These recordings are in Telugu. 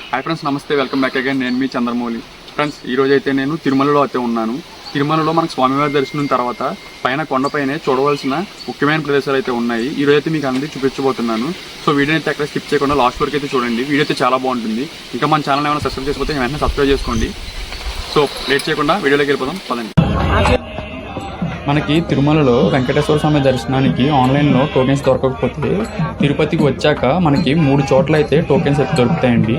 హాయ్ ఫ్రెండ్స్, నమస్తే, వెల్కమ్ బ్యాక్ అగైన్. నేను మీ చంద్రమౌళి. ఫ్రెండ్స్, ఈరోజు అయితే నేను తిరుమలలో అయితే ఉన్నాను. తిరుమలలో మనకు స్వామివారి దర్శనం తర్వాత పైన కొండపైనే చూడవలసిన ముఖ్యమైన ప్రదేశాలు అయితే ఉన్నాయి. ఈరోజు అయితే మీకు అందరికీ చూపించబోతున్నాను. సో వీడియో అయితే ఎక్కడ స్కిప్ చేయకుండా లాస్ట్ వరకు అయితే చూడండి. వీడియో అయితే చాలా బాగుంటుంది. ఇంకా మన ఛానల్ ఏమైనా సబ్స్క్రైబ్ చేసుకోకపోతే వెంటనే సబ్స్క్రైబ్ చేసుకోండి. సో లేట్ చేయకుండా వీడియోలోకి వెళ్ళిపోదాం, పదండి. మనకి తిరుమలలో వెంకటేశ్వర స్వామి దర్శనానికి ఆన్లైన్లో టోకెన్స్ దొరకకపోతే తిరుపతికి వచ్చాక మనకి 3 చోట్ల అయితే టోకెన్స్ అయితే దొరుకుతాయండి.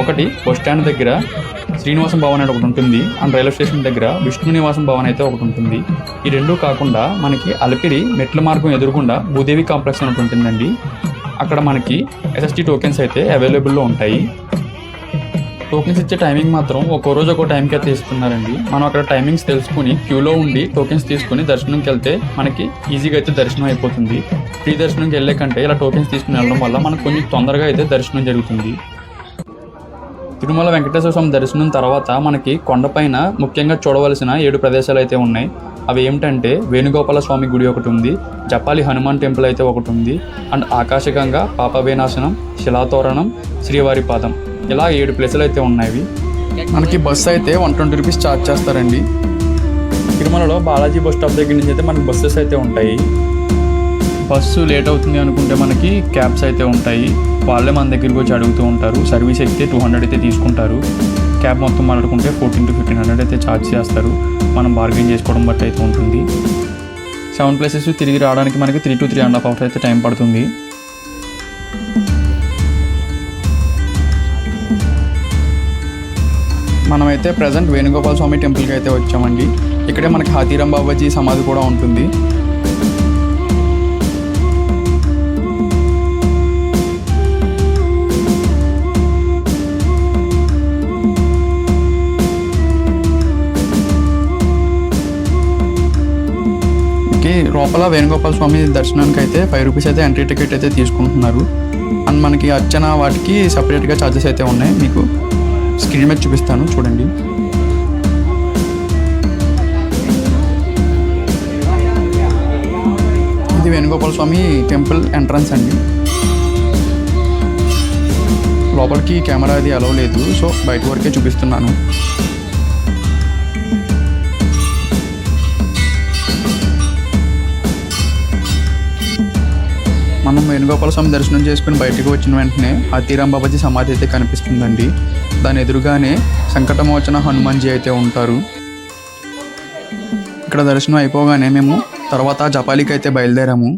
ఒకటి బస్ స్టాండ్ దగ్గర శ్రీనివాసం భవన్ అనేది ఒకటి ఉంటుంది, అండ్ రైల్వే స్టేషన్ దగ్గర విష్ణు నివాసం భవన్ అయితే ఒకటి ఉంటుంది. ఈ రెండు కాకుండా మనకి అలిపిరి మెట్ల మార్గం ఎదురుగుండా భూదేవి కాంప్లెక్స్ అని ఉంటుందండి. అక్కడ మనకి SST టోకెన్స్ అయితే అవైలబుల్లో ఉంటాయి. టోకెన్స్ ఇచ్చే టైమింగ్ మాత్రం ఒక్కో రోజు ఒక్కో టైంకి అయితే ఇస్తున్నారండి. మనం అక్కడ టైమింగ్స్ తెలుసుకుని క్యూలో ఉండి టోకెన్స్ తీసుకుని దర్శనంకి వెళ్తే మనకి ఈజీగా అయితే దర్శనం అయిపోతుంది. ఫ్రీ దర్శనంకి వెళ్ళే కంటే ఇలా టోకెన్స్ తీసుకుని వెళ్ళడం వల్ల మనకు కొంచెం తొందరగా అయితే దర్శనం జరుగుతుంది. తిరుమల వెంకటేశ్వర స్వామి దర్శనం తర్వాత మనకి కొండపైన ముఖ్యంగా చూడవలసిన 7 ప్రదేశాలు అయితే ఉన్నాయి. అవి ఏమిటంటే వేణుగోపాల స్వామి గుడి ఒకటి ఉంది, జపాలి హనుమాన్ టెంపుల్ అయితే ఒకటి ఉంది, అండ్ ఆకాశగంగా, పాపవినాశనం, శిలాతోరణం, శ్రీవారి పాదం, ఇలా 7 ప్లేసులు అయితే ఉన్నాయి. మనకి బస్సు అయితే 120 రూపీస్ ఛార్జ్ చేస్తారండి. తిరుమలలో బాలాజీ బస్ స్టాప్ దగ్గర నుంచి అయితే మనకి బస్సెస్ అయితే ఉంటాయి. బస్సు లేట్ అవుతుంది అనుకుంటే మనకి క్యాబ్స్ అయితే ఉంటాయి. వాళ్ళే మన దగ్గరికి వచ్చి అడుగుతూ ఉంటారు. సర్వీస్ అయితే 200 అయితే తీసుకుంటారు. క్యాబ్ మొత్తం మాట్లాడుకుంటే 1400 to 1500 అయితే ఛార్జ్ చేస్తారు. మనం బార్గెన్ చేసుకోవడం బట్టి అయితే ఉంటుంది. 7 ప్లేసెస్ తిరిగి రావడానికి మనకి 3 to 3.5 hours అయితే టైం పడుతుంది. మనమైతే ప్రజెంట్ వేణుగోపాల స్వామి టెంపుల్కి అయితే వచ్చామండి. ఇక్కడే మనకి హాతీరాం బాబాజీ సమాధి కూడా ఉంటుంది. లోపల వేణుగోపాల స్వామి దర్శనానికి అయితే 5 రూపీస్ అయితే ఎంట్రీ టికెట్ అయితే తీసుకుంటున్నారు. అండ్ మనకి అర్చన వాటికి సపరేట్గా ఛార్జెస్ అయితే ఉన్నాయి. మీకు స్క్రీన్ మీద చూపిస్తాను, చూడండి. ఇది వేణుగోపాల స్వామి టెంపుల్ ఎంట్రన్స్ అండి. లోపలికి కెమెరా అది అలౌ లేదు, సో బయట వరకే చూపిస్తున్నాను. మనం వేణుగోపాల స్వామి దర్శనం చేసుకుని బయటకు వచ్చిన వెంటనే హాతీరాం బాబాజీ సమాధి అయితే కనిపిస్తుందండి. దాని ఎదురుగానే సంకటమోచన హనుమాన్జీ అయితే ఉంటారు. ఇక్కడ దర్శనం అయిపోగానే మేము తర్వాత జపాలికి అయితే బయలుదేరాము.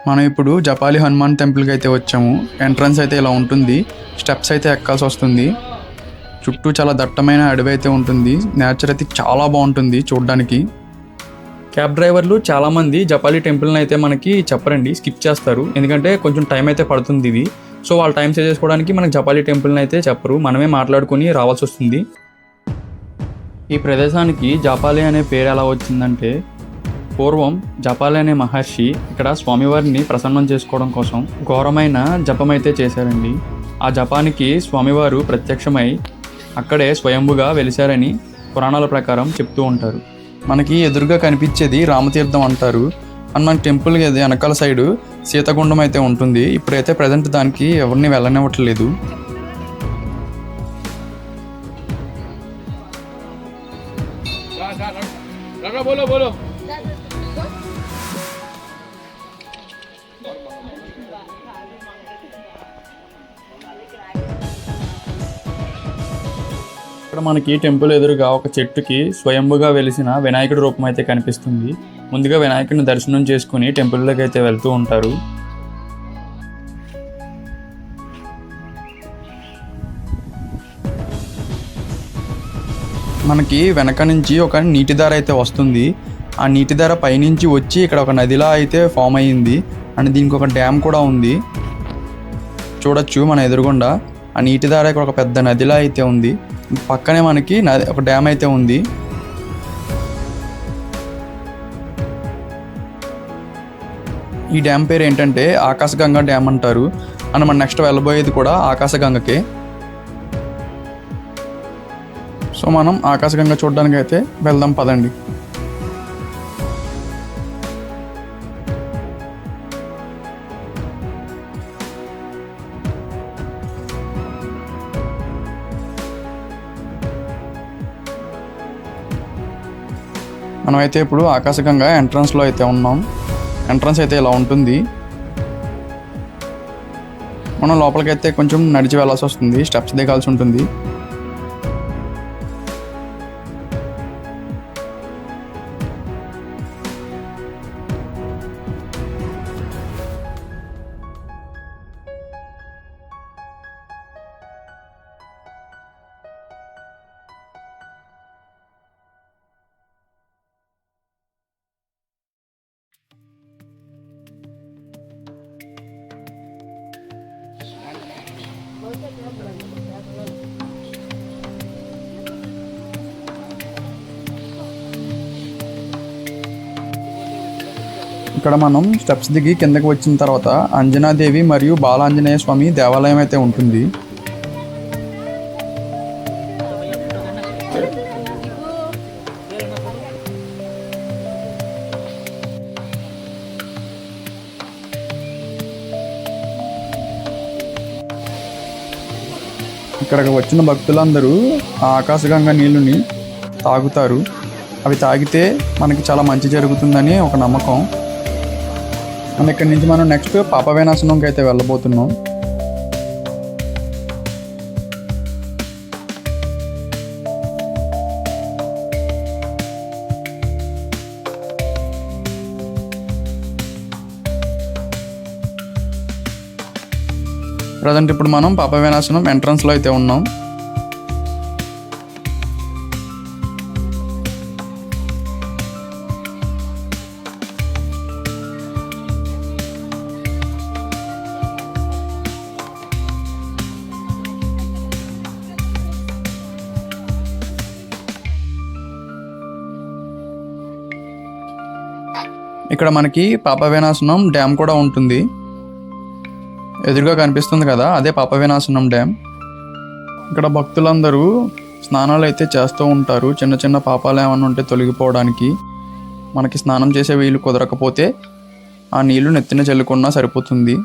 మనం ఇప్పుడు జపాలి హనుమాన్ టెంపుల్కి అయితే వచ్చాము. ఎంట్రన్స్ అయితే ఇలా ఉంటుంది. స్టెప్స్ అయితే ఎక్కాల్సి వస్తుంది. చుట్టూ చాలా దట్టమైన అడవి అయితే ఉంటుంది. నేచర్ అయితే చాలా బాగుంటుంది చూడడానికి. క్యాబ్ డ్రైవర్లు చాలామంది జపాలి టెంపుల్ని అయితే మనకి చెప్పరండి, స్కిప్ చేస్తారు. ఎందుకంటే కొంచెం టైం అయితే పడుతుంది ఇది. సో వాళ్ళ టైం సేవ్ చేసుకోవడానికి మనకి జపాలి టెంపుల్ని అయితే చెప్పరు, మనమే మాట్లాడుకొని రావాల్సి వస్తుంది. ఈ ప్రదేశానికి జపాలి అనే పేరు ఎలా వచ్చిందంటే, పూర్వం జపాలి అనే మహర్షి ఇక్కడ స్వామివారిని ప్రసన్నం చేసుకోవడం కోసం ఘోరమైన జపం అయితే చేశారండి. ఆ జపానికి స్వామివారు ప్రత్యక్షమై అక్కడే స్వయంభుగా వెలిశారని పురాణాల ప్రకారం చెప్తూ ఉంటారు. మనకి ఎదురుగా కనిపించేది రామతీర్థం అంటారు. అండ్ మన టెంపుల్ వెనకాల సైడు సీతగుండం అయితే ఉంటుంది. ఇప్పుడైతే ప్రజెంట్ దానికి ఎవరిని వెళ్ళనివ్వట్లేదు. ఇక్కడ మనకి టెంపుల్ ఎదురుగా ఒక చెట్టుకి స్వయంభుగా వెలిసిన వినాయకుడి రూపం అయితే కనిపిస్తుంది. ముందుగా వినాయకుడిని దర్శనం చేసుకుని టెంపుల్లోకి అయితే వెళ్తూ ఉంటారు. మనకి వెనక నుంచి ఒక నీటి దార అయితే వస్తుంది. ఆ నీటి దార పైనుంచి వచ్చి ఇక్కడ ఒక నదిలా అయితే ఫామ్ అయ్యింది. అండ్ దీనికి ఒక డ్యామ్ కూడా ఉంది, చూడొచ్చు మన ఎదురుగుండా. ఆ నీటి దార ఇక్కడ ఒక పెద్ద నదిలా అయితే ఉంది. పక్కనే మనకి ఒక డ్యామ్ అయితే ఉంది. ఈ డ్యామ్ పేరు ఏంటంటే ఆకాశగంగా డ్యామ్ అంటారు. అండ్ మనం నెక్స్ట్ వెళ్ళబోయేది కూడా ఆకాశగంగకే. సో మనం ఆకాశగంగా చూడడానికి అయితే వెళ్దాం, పదండి. మనమైతే ఇప్పుడు ఆకాశగంగా ఎంట్రన్స్లో అయితే ఉన్నాం. ఎంట్రన్స్ అయితే ఇలా ఉంటుంది. మనం లోపలికైతే కొంచెం నడిచి వెళ్ళాల్సి వస్తుంది, స్టెప్స్ దిగాల్సి ఉంటుంది. ఇక్కడ మనం స్టెప్స్ దిగి కిందకి వచ్చిన తర్వాత అంజనాదేవి మరియు బాలాంజనేయ స్వామి దేవాలయం అయితే ఉంటుంది. ఇక్కడికి వచ్చిన భక్తులందరూ ఆ ఆకాశగంగా నీళ్ళని తాగుతారు. అవి తాగితే మనకి చాలా మంచి జరుగుతుందని ఒక నమ్మకం. అండ్ ఇక్కడి నుంచి మనం నెక్స్ట్ పాప వినాశనంకి అయితే వెళ్ళబోతున్నాం. ప్రజెంట్ ఇప్పుడు మనం పాప వినాశనం ఎంట్రన్స్లో అయితే ఉన్నాం. ఇక్కడ మనకి పాప వినాశనం డ్యామ్ కూడా ఉంటుంది. ఎదురుగా కనిపిస్తుంది కదా, అదే పాప వినాశనం డ్యామ్. ఇక్కడ భక్తులందరూ స్నానాలు అయితే చేస్తూ ఉంటారు. చిన్న చిన్న పాపాలు ఏమైనా ఉంటే తొలగిపోవడానికి. మనకి స్నానం చేసే వీలు కుదరకపోతే ఆ నీళ్లు నెత్తిన చల్లుకున్నా సరిపోతుంది.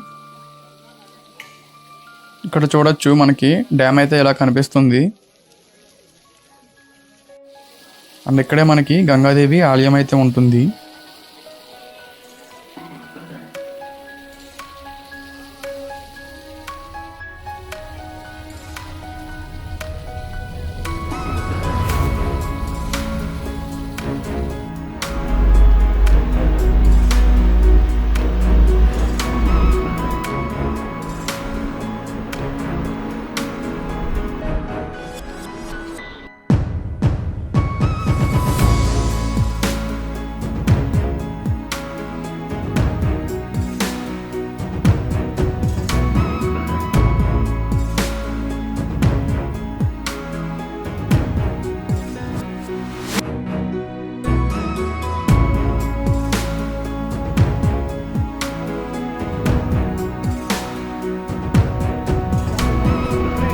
ఇక్కడ చూడొచ్చు, మనకి డ్యామ్ అయితే ఇలా కనిపిస్తుంది. అండ్ ఇక్కడే మనకి గంగాదేవి ఆలయం అయితే ఉంటుంది.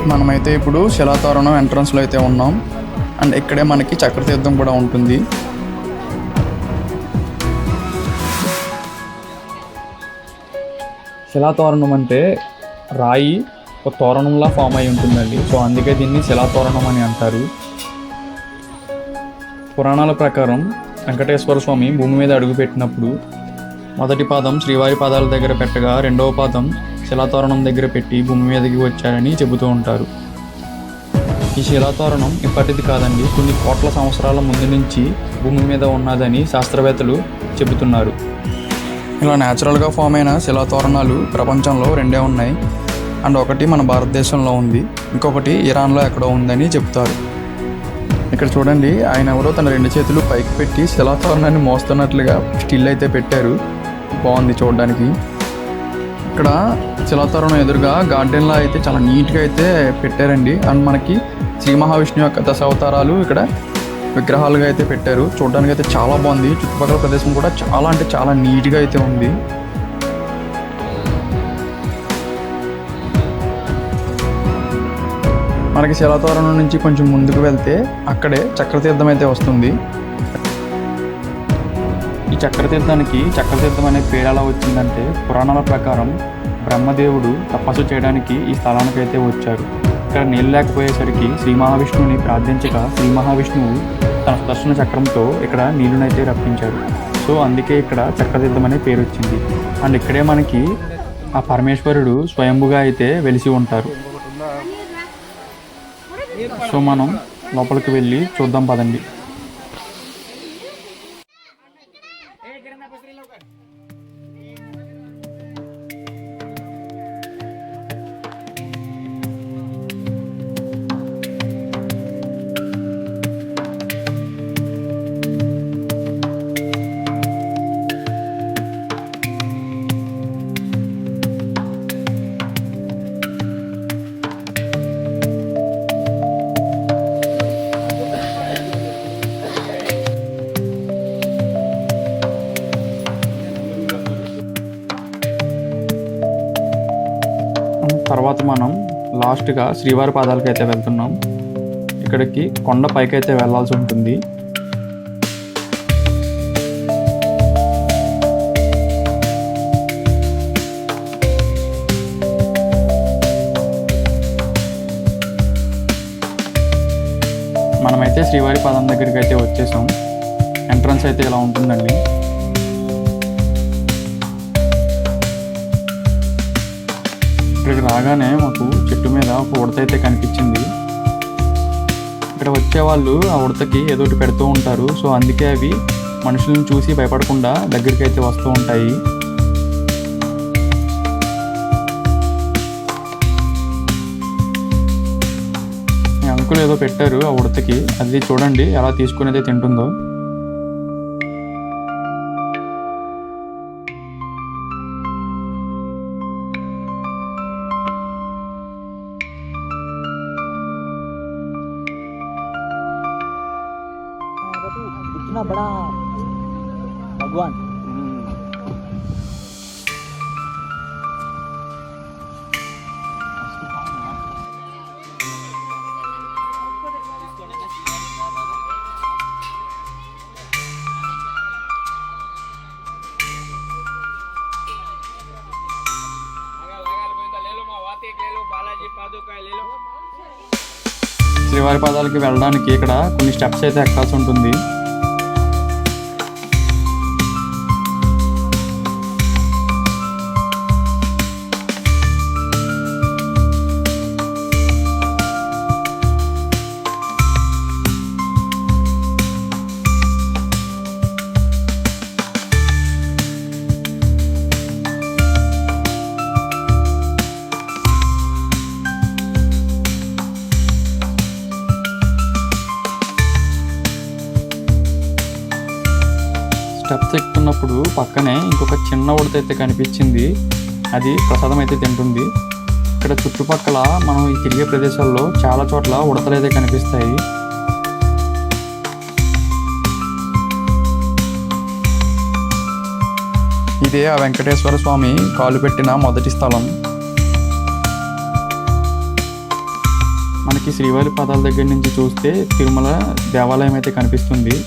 మనమైతే ఇప్పుడు శిలాతోరణం ఎంట్రన్స్లో అయితే ఉన్నాం. అండ్ ఇక్కడే మనకి చక్రతీర్థం కూడా ఉంటుంది. శిలాతోరణం అంటే రాయి ఒక తోరణంలా ఫామ్ అయి ఉంటుందండి. సో అందుకే దీన్ని శిలాతోరణం అని అంటారు. పురాణాల ప్రకారం వెంకటేశ్వర స్వామి భూమి మీద అడుగుపెట్టినప్పుడు మొదటి పాదం శ్రీవారి పాదాల దగ్గర పెట్టగా రెండవ పాదం శిలాతోరణం దగ్గర పెట్టి భూమి మీదకి వచ్చారని చెబుతూ ఉంటారు. ఈ శిలాతోరణం ఇప్పటిది కాదండి, కొన్ని కోట్ల సంవత్సరాల ముందు నుంచి భూమి మీద ఉన్నదని శాస్త్రవేత్తలు చెబుతున్నారు. ఇలా న్యాచురల్గా ఫామ్ అయిన శిలాతోరణాలు ప్రపంచంలో రెండే ఉన్నాయి. అండ్ ఒకటి మన భారతదేశంలో ఉంది, ఇంకొకటి ఇరాన్లో ఎక్కడో ఉందని చెప్తారు. ఇక్కడ చూడండి, ఆయన ఎవరో తన రెండు చేతులు పైకి పెట్టి శిలాతోరణాన్ని మోస్తున్నట్లుగా స్టిల్ అయితే పెట్టారు. బాగుంది చూడడానికి. ఇక్కడ శిలాతోరణం ఎదురుగా గార్డెన్లా అయితే చాలా నీట్గా అయితే పెట్టారండి. అండ్ మనకి శ్రీ మహావిష్ణువు యొక్క దశావతారాలు ఇక్కడ విగ్రహాలుగా అయితే పెట్టారు. చూడడానికి అయితే చాలా బాగుంది. చుట్టుపక్కల ప్రదేశం కూడా చాలా అంటే చాలా నీట్గా అయితే ఉంది. మనకి శిలాతోరణం నుంచి కొంచెం ముందుకు వెళ్తే అక్కడే చక్రతీర్థం అయితే వస్తుంది. ఈ చక్రతీర్థం అనే పేరు ఎలా వచ్చిందంటే, పురాణాల ప్రకారం బ్రహ్మదేవుడు తపస్సు చేయడానికి ఈ స్థలానికి అయితే వచ్చారు. ఇక్కడ నీళ్ళు లేకపోయేసరికి శ్రీ మహావిష్ణువుని ప్రార్థించగా శ్రీ మహావిష్ణువు తన సుదర్శన చక్రంతో ఇక్కడ నీళ్ళనైతే రప్పించారు. సో అందుకే ఇక్కడ చక్రతీర్థం అనే పేరు వచ్చింది. అండ్ ఇక్కడే మనకి ఆ పరమేశ్వరుడు స్వయంభుగా అయితే వెలిసి ఉంటారు. సో మనం లోపలికి వెళ్ళి చూద్దాం పదండి. తర్వాత మనం లాస్ట్గా శ్రీవారి పాదాలకి అయితే వెళ్తున్నాం. ఇక్కడికి కొండ పైకి అయితే వెళ్ళాల్సి ఉంటుంది. మనమైతే శ్రీవారి పాదం దగ్గరికి అయితే వచ్చేసాం. ఎంట్రన్స్ అయితే ఇలా ఉంటుందండి. ఇక్కడికి రాగానే మాకు చెట్టు మీద ఒక ఉడత అయితే కనిపించింది. ఇక్కడ వచ్చేవాళ్ళు ఆ ఉడతకి ఏదో ఒకటి పెడుతూ ఉంటారు. సో అందుకే అవి మనుషులను చూసి భయపడకుండా దగ్గరికి అయితే వస్తూ ఉంటాయి. ఈ అంకుల్ ఏదో పెట్టారు ఆ ఉడతకి, అది చూడండి ఎలా తీసుకుని అయితే తింటుందో. इतना बड़ा भगवान శ్రీవారి పాదాలకి వెళ్ళడానికి ఇక్కడ కొన్ని స్టెప్స్ అయితే ఎక్కాల్సి ఉంటుంది. స్టెప్స్ ఎక్కుతున్నప్పుడు పక్కనే ఇంకొక చిన్న ఉడత అయితే కనిపించింది. అది ప్రసాదం అయితే తింటుంది. ఇక్కడ చుట్టుపక్కల మనం ఈ తిరిగే ప్రదేశాల్లో చాలా చోట్ల ఉడతలు అయితే కనిపిస్తాయి. ఇదే ఆ వెంకటేశ్వర స్వామి కాలు పెట్టిన మొదటి స్థలం. మనకి శ్రీవారి పాదాల దగ్గర నుంచి చూస్తే తిరుమల దేవాలయం అయితే కనిపిస్తుంది.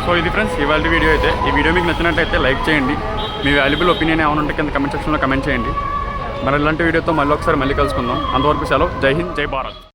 సో ఇది ఫ్రెండ్స్ ఇవాళ వీడియో అయితే. ఈ వీడియో మీకు నచ్చినట్లయితే లైక్ చేయండి. మీ వాల్యుబుల్ ఒపీనియన్ ఏమైనా ఉంటే కింద కమెంట్ సెక్షన్లో కమెంట్ చేయండి. మరి ఇలాంటి వీడియోతో మళ్ళీ ఒకసారి కలుసుకుందాం. అంతవరకు సెలవు. జై హింద్, జై భారత్.